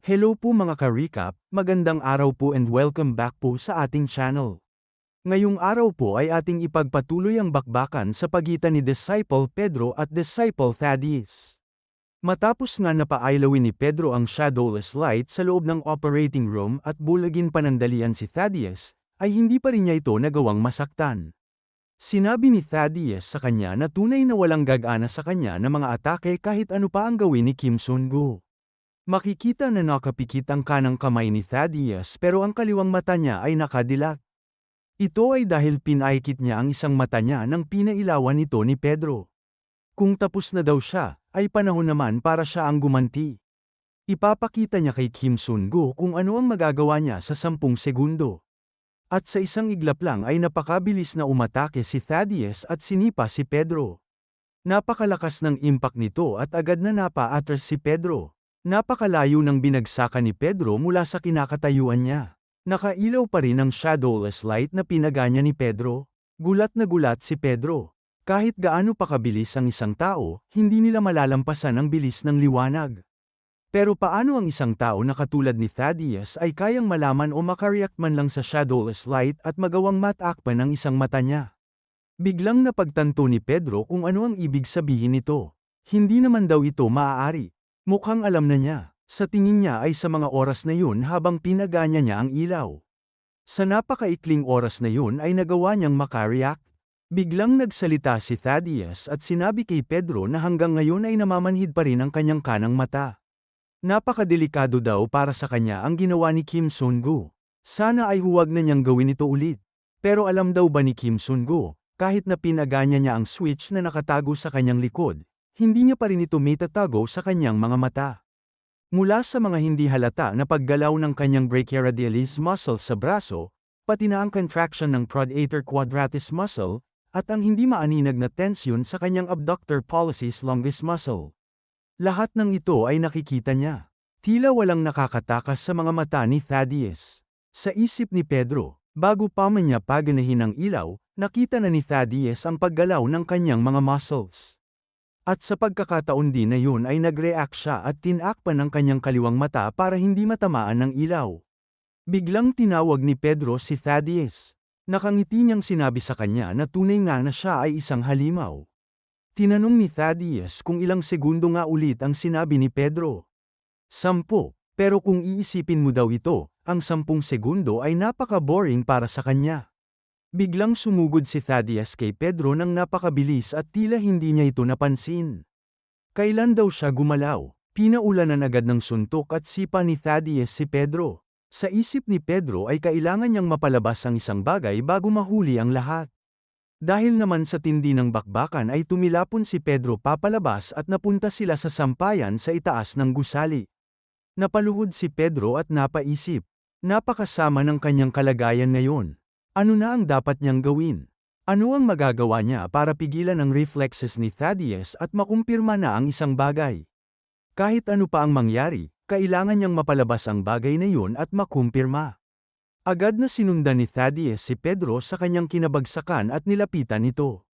Hello po mga ka-recap, magandang araw po and welcome back po sa ating channel. Ngayong araw po ay ating ipagpatuloy ang bakbakan sa pagitan ni Disciple Pedro at Disciple Thaddeus. Matapos nga napaailawin ni Pedro ang shadowless light sa loob ng operating room at bulagin panandalian si Thaddeus, ay hindi pa rin niya ito nagawang masaktan. Sinabi ni Thaddeus sa kanya na tunay na walang gagana sa kanya na mga atake kahit ano pa ang gawin ni Kim Sun-gu. Makikita na nakapikit ang kanang kamay ni Thaddeus pero ang kaliwang mata niya ay nakadilat. Ito ay dahil pinaikit niya ang isang mata niya nang pinailawan ito ni Pedro. Kung tapos na daw siya, ay panahon naman para siya ang gumanti. Ipapakita niya kay Kim Sun-gu kung ano ang magagawa niya sa 10 segundo. At sa isang iglap lang ay napakabilis na umatake si Thaddeus at sinipa si Pedro. Napakalakas ng impact nito at agad na napa-atras si Pedro. Napakalayo ng binagsakan ni Pedro mula sa kinakatayuan niya. Nakailaw pa rin ang shadowless light na pinaganya ni Pedro. Gulat na gulat si Pedro. Kahit gaano pa kabilis ang isang tao, hindi nila malalampasan ang bilis ng liwanag. Pero paano ang isang tao na katulad ni Thaddeus ay kayang malaman o makareact man lang sa shadowless light at magawang matakpan ang isang mata niya? Biglang napagtanto ni Pedro kung ano ang ibig sabihin nito. Hindi naman daw ito maaari. Mukhang alam na niya. Sa tingin niya ay sa mga oras na yun habang pinaganya niya ang ilaw. Sa napakaikling oras na yun ay nagawa niyang makareact. Biglang nagsalita si Thaddeus at sinabi kay Pedro na hanggang ngayon ay namamanhid pa rin ang kanyang kanang mata. Napakadelikado daw para sa kanya ang ginawa ni Kim Sun-gu. Sana ay huwag na niyang gawin ito ulit. Pero alam daw ba ni Kim Sun-gu, kahit na pinaganya niya ang switch na nakatago sa kanyang likod, hindi niya pa rin ito maitatago sa kanyang mga mata. Mula sa mga hindi halata na paggalaw ng kanyang brachioradialis muscle sa braso, pati na ang contraction ng pronator quadratus muscle, at ang hindi maaninag na tensyon sa kanyang abductor pollicis longus muscle. Lahat ng ito ay nakikita niya. Tila walang nakakatakas sa mga mata ni Thaddeus. Sa isip ni Pedro, bago pa man niya paganahin ang ilaw, nakita na ni Thaddeus ang paggalaw ng kanyang mga muscles. At sa pagkakataon din na yun ay nag-react siya at tinakpan ang kanyang kaliwang mata para hindi matamaan ng ilaw. Biglang tinawag ni Pedro si Thaddeus. Nakangiti niyang sinabi sa kanya na tunay nga na siya ay isang halimaw. Tinanong ni Thaddeus kung ilang segundo nga ulit ang sinabi ni Pedro. 10, pero kung iisipin mo daw ito, ang 10 segundo ay napaka-boring para sa kanya. Biglang sumugod si Thaddeus kay Pedro nang napakabilis at tila hindi niya ito napansin. Kailan daw siya gumalaw? Pinaulanan agad ng suntok at sipa ni Thaddeus si Pedro. Sa isip ni Pedro ay kailangan niyang mapalabas ang isang bagay bago mahuli ang lahat. Dahil naman sa tindi ng bakbakan ay tumilapon si Pedro papalabas at napunta sila sa sampayan sa itaas ng gusali. Napaluhod si Pedro at napaisip. Napakasama ng kanyang kalagayan ngayon. Ano na ang dapat niyang gawin? Ano ang magagawa niya para pigilan ang reflexes ni Thaddeus at makumpirma na ang isang bagay? Kahit ano pa ang mangyari, kailangan niyang mapalabas ang bagay na yun at makumpirma. Agad na sinundan ni Thaddeus si Pedro sa kanyang kinabagsakan at nilapitan ito.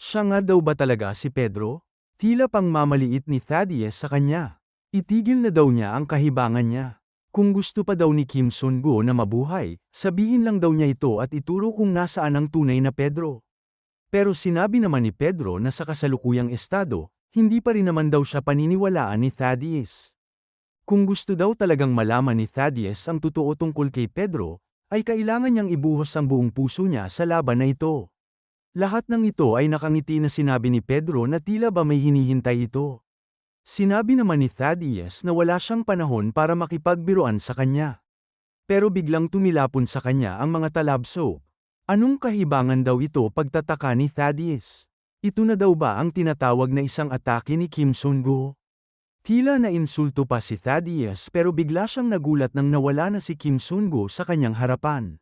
Siya nga daw ba talaga si Pedro? Tila pang mamaliit ni Thaddeus sa kanya. Itigil na daw niya ang kahibangan niya. Kung gusto pa daw ni Kim Sun-gu na mabuhay, sabihin lang daw niya ito at ituro kung nasaan ang tunay na Pedro. Pero sinabi naman ni Pedro na sa kasalukuyang estado, hindi pa rin naman daw siya paniniwalaan ni Thaddeus. Kung gusto daw talagang malaman ni Thaddeus ang totoo tungkol kay Pedro, ay kailangan niyang ibuhos ang buong puso niya sa laban na ito. Lahat ng ito ay nakangiti na sinabi ni Pedro na tila ba may hinihintay ito. Sinabi naman ni Thaddeus na wala siyang panahon para makipagbiruan sa kanya. Pero biglang tumilapon sa kanya ang mga talabso. Anong kahibangan daw ito pagtataka ni Thaddeus? Ito na daw ba ang tinatawag na isang atake ni Kim Sun-gu? Tila na insulto pa si Thaddeus pero bigla siyang nagulat nang nawala na si Kim Sun-gu sa kanyang harapan.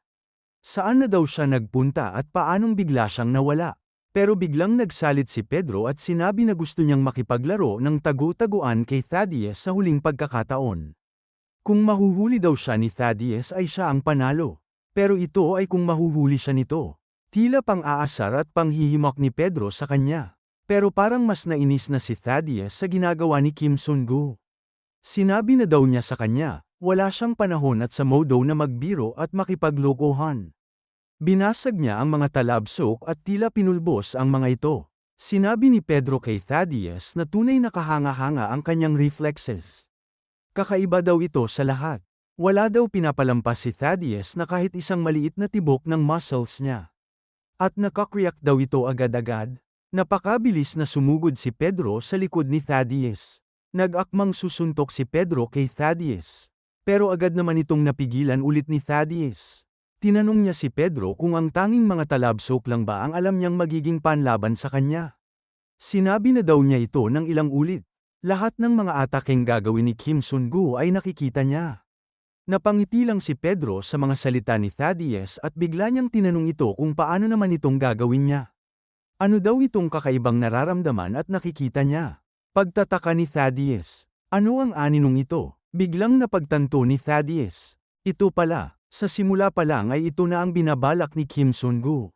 Saan na daw siya nagpunta at paanong bigla siyang nawala? Pero biglang nagsalit si Pedro at sinabi na gusto niyang makipaglaro ng tagu-taguan kay Thaddeus sa huling pagkakataon. Kung mahuhuli daw siya ni Thaddeus ay siya ang panalo. Pero ito ay kung mahuhuli siya nito. Tila pang-aasar at panghihimak ni Pedro sa kanya. Pero parang mas nainis na si Thaddeus sa ginagawa ni Kim Sun-gu. Sinabi na daw niya sa kanya, Wala siyang panahon at sa modo na magbiro at makipaglokohan. Binasag niya ang mga talabsok at tila pinulbos ang mga ito. Sinabi ni Pedro kay Thaddeus na tunay na kahanga-hanga ang kanyang reflexes. Kakaiba daw ito sa lahat. Wala daw pinapalampas si Thaddeus na kahit isang maliit na tibok ng muscles niya. At nakakreact daw ito agad-agad. Napakabilis na sumugod si Pedro sa likod ni Thaddeus. Nag-akmang susuntok si Pedro kay Thaddeus. Pero agad naman itong napigilan ulit ni Thaddeus. Tinanong niya si Pedro kung ang tanging mga talabsok lang ba ang alam niyang magiging panlaban sa kanya. Sinabi na daw niya ito ng ilang ulit. Lahat ng mga atakeng gagawin ni Kim Sun-gu ay nakikita niya. Napangiti lang si Pedro sa mga salita ni Thaddeus at bigla niyang tinanong ito kung paano naman itong gagawin niya. Ano daw itong kakaibang nararamdaman at nakikita niya? Pagtataka ni Thaddeus. Ano ang aninong ito? Biglang napagtanto ni Thaddeus. Ito pala, sa simula pa lang ay ito na ang binabalak ni Kim Sun-gu.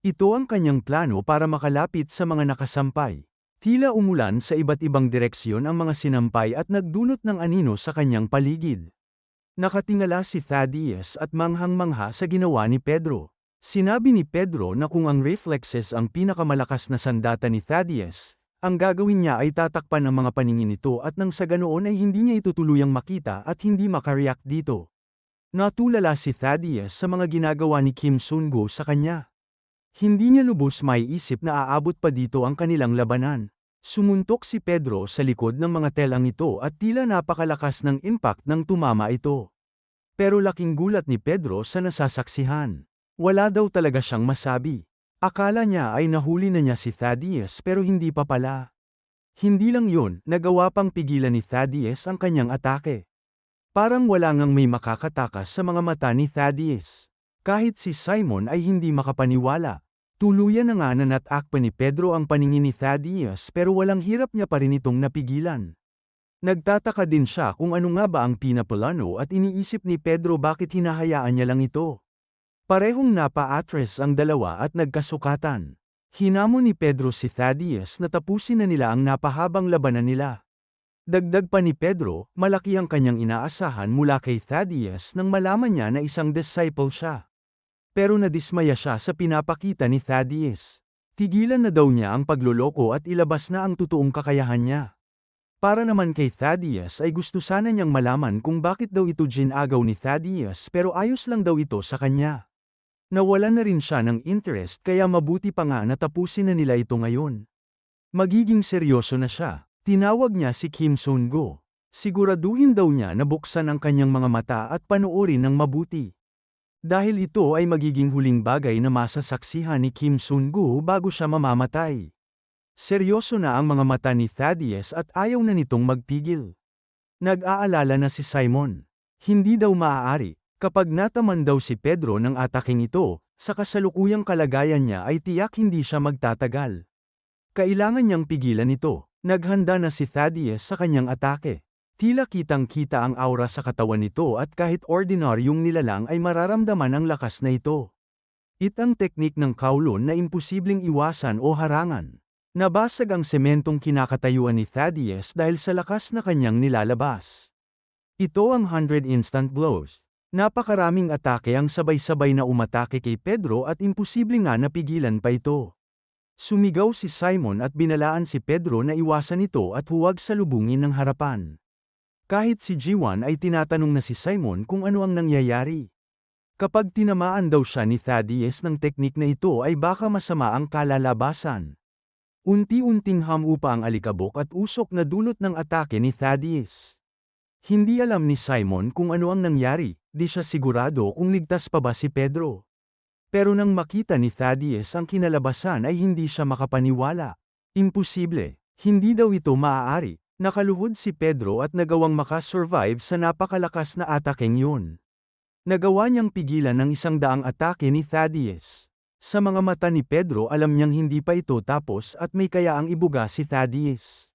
Ito ang kanyang plano para makalapit sa mga nakasampay. Tila umulan sa iba't ibang direksyon ang mga sinampay at nagdulot ng anino sa kanyang paligid. Nakatingala si Thaddeus at manghang-mangha sa ginawa ni Pedro. Sinabi ni Pedro na kung ang reflexes ang pinakamalakas na sandata ni Thaddeus, ang gagawin niya ay tatakpan ang mga paningin nito at nang sa ganoon ay hindi niya ito tuluyang makita at hindi makareact dito. Natulala si Thaddeus sa mga ginagawa ni Kim Sun-gu sa kanya. Hindi niya lubos maiisip na aabot pa dito ang kanilang labanan. Sumuntok si Pedro sa likod ng mga telang ito at tila napakalakas ng impact nang tumama ito. Pero laking gulat ni Pedro sa nasasaksihan. Wala daw talaga siyang masabi. Akala niya ay nahuli na niya si Thaddeus pero hindi pa pala. Hindi lang yun, nagawa pang pigilan ni Thaddeus ang kanyang atake. Parang wala ngang may makakatakas sa mga mata ni Thaddeus. Kahit si Simon ay hindi makapaniwala. Tuluyan na nga nanatakpan ni Pedro ang paningin ni Thaddeus pero walang hirap niya pa rin itong napigilan. Nagtataka din siya kung ano nga ba ang pinaplano at iniisip ni Pedro bakit hinahayaan niya lang ito. Parehong napa-atras ang dalawa at nagkasukatan. Hinamon ni Pedro si Thaddeus na tapusin na nila ang napahabang labanan nila. Dagdag pa ni Pedro, malaki ang kanyang inaasahan mula kay Thaddeus nang malaman niya na isang disciple siya. Pero nadismaya siya sa pinapakita ni Thaddeus. Tigilan na daw niya ang pagloloko at ilabas na ang totoong kakayahan niya. Para naman kay Thaddeus ay gusto sana niyang malaman kung bakit daw ito ginagaw ni Thaddeus pero ayos lang daw ito sa kanya. Nawalan na rin siya ng interest kaya mabuti pa nga na tapusin na nila ito ngayon. Magiging seryoso na siya. Tinawag niya si Kim Sun-gu. Siguraduhin daw niya na buksan ang kanyang mga mata at panoorin ng mabuti. Dahil ito ay magiging huling bagay na masasaksihan ni Kim Sun-gu bago siya mamamatay. Seryoso na ang mga mata ni Thaddeus at ayaw na nitong magpigil. Nag-aalala na si Simon. Hindi daw maaari, kapag nataman daw si Pedro ng ataking ito, sa kasalukuyang kalagayan niya ay tiyak hindi siya magtatagal. Kailangan niyang pigilan ito. Naghanda na si Thaddeus sa kanyang atake. Tila kitang-kita ang aura sa katawan nito at kahit ordinaryong nilalang ay mararamdaman ang lakas na ito. Itang teknik ng Kowloon na imposibleng iwasan o harangan. Nabasag ang sementong kinakatayuan ni Thaddeus dahil sa lakas na kanyang nilalabas. Ito ang 100 instant blows. Napakaraming atake ang sabay-sabay na umatake kay Pedro at imposible nga napigilan pa ito. Sumigaw si Simon at binalaan si Pedro na iwasan ito at huwag salubungin ng harapan. Kahit si Jiwon ay tinatanong na si Simon kung ano ang nangyayari. Kapag tinamaan daw siya ni Thaddeus ng teknik na ito ay baka masama ang kalalabasan. Unti-unting hamupa ang alikabok at usok na dulot ng atake ni Thaddeus. Hindi alam ni Simon kung ano ang nangyari, di siya sigurado kung ligtas pa ba si Pedro. Pero nang makita ni Thaddeus ang kinalabasan ay hindi siya makapaniwala. Imposible, hindi daw ito maaari. Nakaluhod si Pedro at nagawang makasurvive sa napakalakas na atakeng yun. Nagawa niyang pigilan ng 100 atake ni Thaddeus. Sa mga mata ni Pedro alam niyang hindi pa ito tapos at may kayaang ibuga si Thaddeus.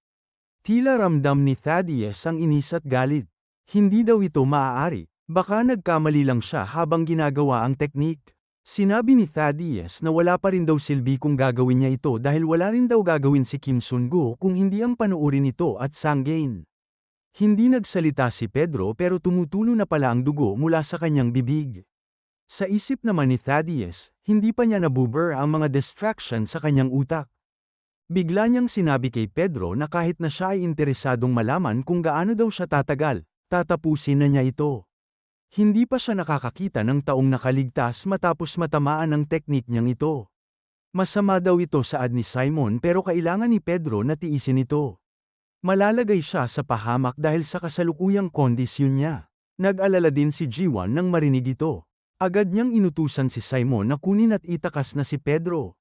Tila ramdam ni Thaddeus ang inis at galit. Hindi daw ito maaari, baka nagkamali lang siya habang ginagawa ang teknik. Sinabi ni Thaddeus na wala pa rin daw silbi kung gagawin niya ito dahil wala rin daw gagawin si Kim Sun-gu kung hindi ang panuorin ito at Sanggain. Hindi nagsalita si Pedro pero tumutulo na pala ang dugo mula sa kanyang bibig. Sa isip naman ni Thaddeus, hindi pa niya nabubur ang mga distraction sa kanyang utak. Bigla niyang sinabi kay Pedro na kahit na siya ay interesadong malaman kung gaano daw siya tatagal, tatapusin na niya ito. Hindi pa siya nakakakita ng taong nakaligtas matapos matamaan ng teknik niyang ito. Masama daw ito sa ad ni Simon pero kailangan ni Pedro na tiisin ito. Malalagay siya sa pahamak dahil sa kasalukuyang kondisyon niya. Nag-alala din si G1 nang marinig ito. Agad niyang inutusan si Simon na kunin at itakas na si Pedro.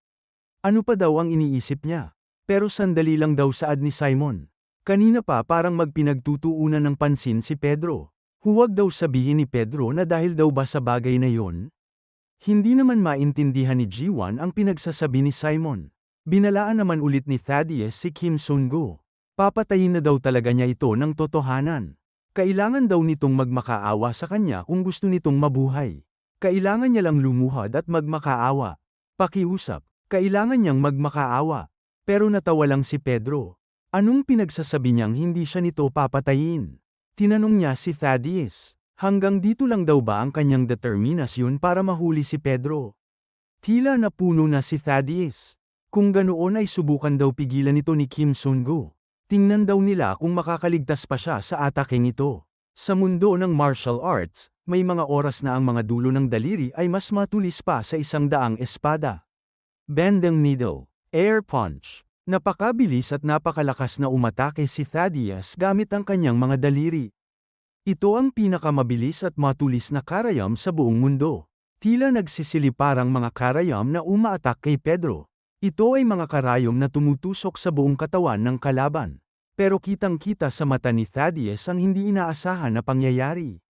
Ano pa daw ang iniisip niya? Pero sandali lang daw sa ad ni Simon. Kanina pa parang magpinagtutuunan ng pansin si Pedro. Huwag daw sabihin ni Pedro na dahil daw ba sa bagay na yon? Hindi naman maintindihan ni G1 ang pinagsasabi ni Simon. Binalaan naman ulit ni Thaddeus si Kim Sun-go. Papatayin na daw talaga niya ito ng totohanan. Kailangan daw nitong magmakaawa sa kanya kung gusto nitong mabuhay. Kailangan niya lang lumuhad at magmakaawa. Pakiusap, kailangan niyang magmakaawa. Pero natawa lang si Pedro. Anong pinagsasabi niyang hindi siya nito papatayin? Tinanong niya si Thaddeus. Hanggang dito lang daw ba ang kanyang determinasyon para mahuli si Pedro? Tila napuno na si Thaddeus. Kung ganoon ay subukan daw pigilan ito ni Kim Sun-go. Tingnan daw nila kung makakaligtas pa siya sa atakeng ito. Sa mundo ng martial arts, may mga oras na ang mga dulo ng daliri ay mas matulis pa sa 100 espada. Bending needle, air punch. Napakabilis at napakalakas na umatake si Thaddeus gamit ang kanyang mga daliri. Ito ang pinakamabilis at matulis na karayom sa buong mundo. Tila nagsisilip parang mga karayom na umaatak kay Pedro. Ito ay mga karayom na tumutusok sa buong katawan ng kalaban. Pero kitang-kita sa mata ni Thaddeus ang hindi inaasahan na pangyayari.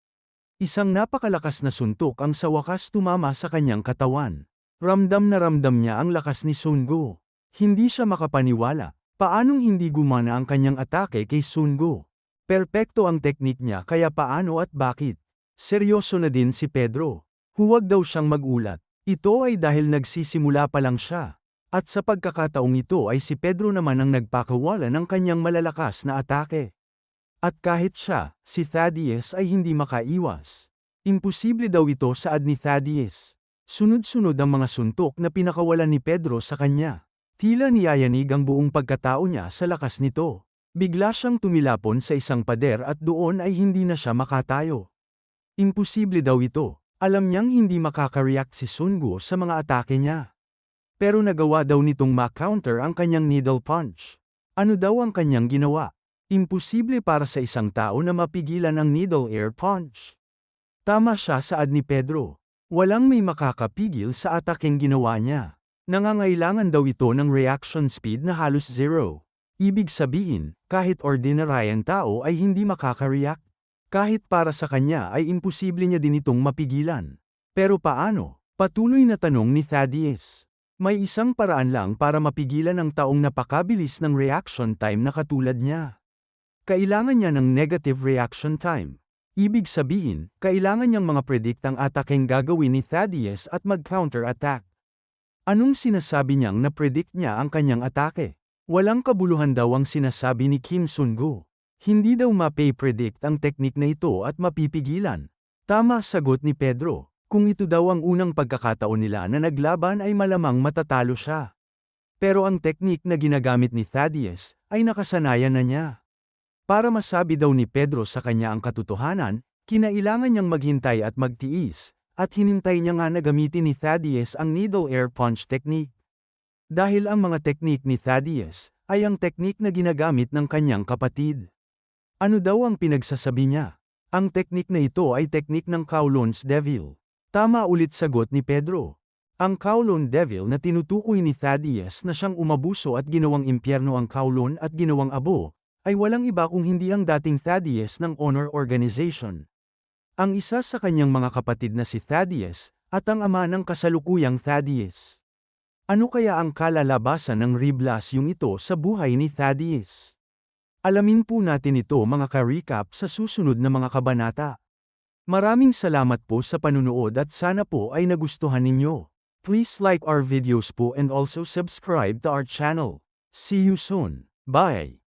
Isang napakalakas na suntok ang sa wakas tumama sa kanyang katawan. Ramdam na ramdam niya ang lakas ni Sun-go. Hindi siya makapaniwala. Paanong hindi gumana ang kanyang atake kay Sun-go? Perpekto ang teknik niya kaya paano at bakit? Seryoso na din si Pedro. Huwag daw siyang magulat. Ito ay dahil nagsisimula pa lang siya. At sa pagkakataong ito ay si Pedro naman ang nagpakawala ng kanyang malalakas na atake. At kahit siya, si Thaddeus ay hindi makaiwas. Imposible daw ito sa ad ni Thaddeus. Sunod-sunod ang mga suntok na pinakawalan ni Pedro sa kanya. Tila niyayanig ang buong pagkatao niya sa lakas nito. Bigla siyang tumilapon sa isang pader at doon ay hindi na siya makatayo. Imposible daw ito. Alam niyang hindi makaka-react si Sun-go sa mga atake niya. Pero nagawa daw nitong ma-counter ang kanyang needle punch. Ano daw ang kanyang ginawa? Imposible para sa isang tao na mapigilan ang needle air punch. Tama siya sa ad ni Pedro. Walang may makakapigil sa atakeng ginawa niya. Nangangailangan daw ito ng reaction speed na halos zero. Ibig sabihin, kahit ordinaryang tao ay hindi makaka-react. Kahit para sa kanya ay imposible niya din itong mapigilan. Pero paano? Patuloy na tanong ni Thaddeus. May isang paraan lang para mapigilan ang taong napakabilis ng reaction time na katulad niya. Kailangan niya ng negative reaction time. Ibig sabihin, kailangan niyang mga predict ang atakeng gagawin ni Thaddeus at mag-counter-attack. Anong sinasabi niyang na-predict niya ang kanyang atake? Walang kabuluhan daw ang sinasabi ni Kim Sun-go. Hindi daw mapay-predict ang teknik na ito at mapipigilan. Tama sagot ni Pedro. Kung ito daw ang unang pagkakataon nila na naglaban ay malamang matatalo siya. Pero ang teknik na ginagamit ni Thaddeus ay nakasanayan na niya. Para masabi daw ni Pedro sa kanya ang katotohanan, kinailangan niyang maghintay at magtiis, at hinintay niya nga na gamitin ni Thaddeus ang needle air punch technique. Dahil ang mga teknik ni Thaddeus ay ang teknik na ginagamit ng kanyang kapatid. Ano daw ang pinagsasabi niya? Ang teknik na ito ay teknik ng Kowloon's Devil. Tama ulit sagot ni Pedro. Ang Kowloon Devil na tinutukoy ni Thaddeus na siyang umabuso at ginawang impyerno ang Kowloon at ginawang abo, ay walang iba kung hindi ang dating Thaddeus ng Honor Organization. Ang isa sa kanyang mga kapatid na si Thaddeus, at ang ama ng kasalukuyang Thaddeus. Ano kaya ang kalalabasan ng riblasyong ito sa buhay ni Thaddeus? Alamin po natin ito mga ka-recap sa susunod na mga kabanata. Maraming salamat po sa panunood at sana po ay nagustuhan ninyo. Please like our videos po and also subscribe to our channel. See you soon. Bye!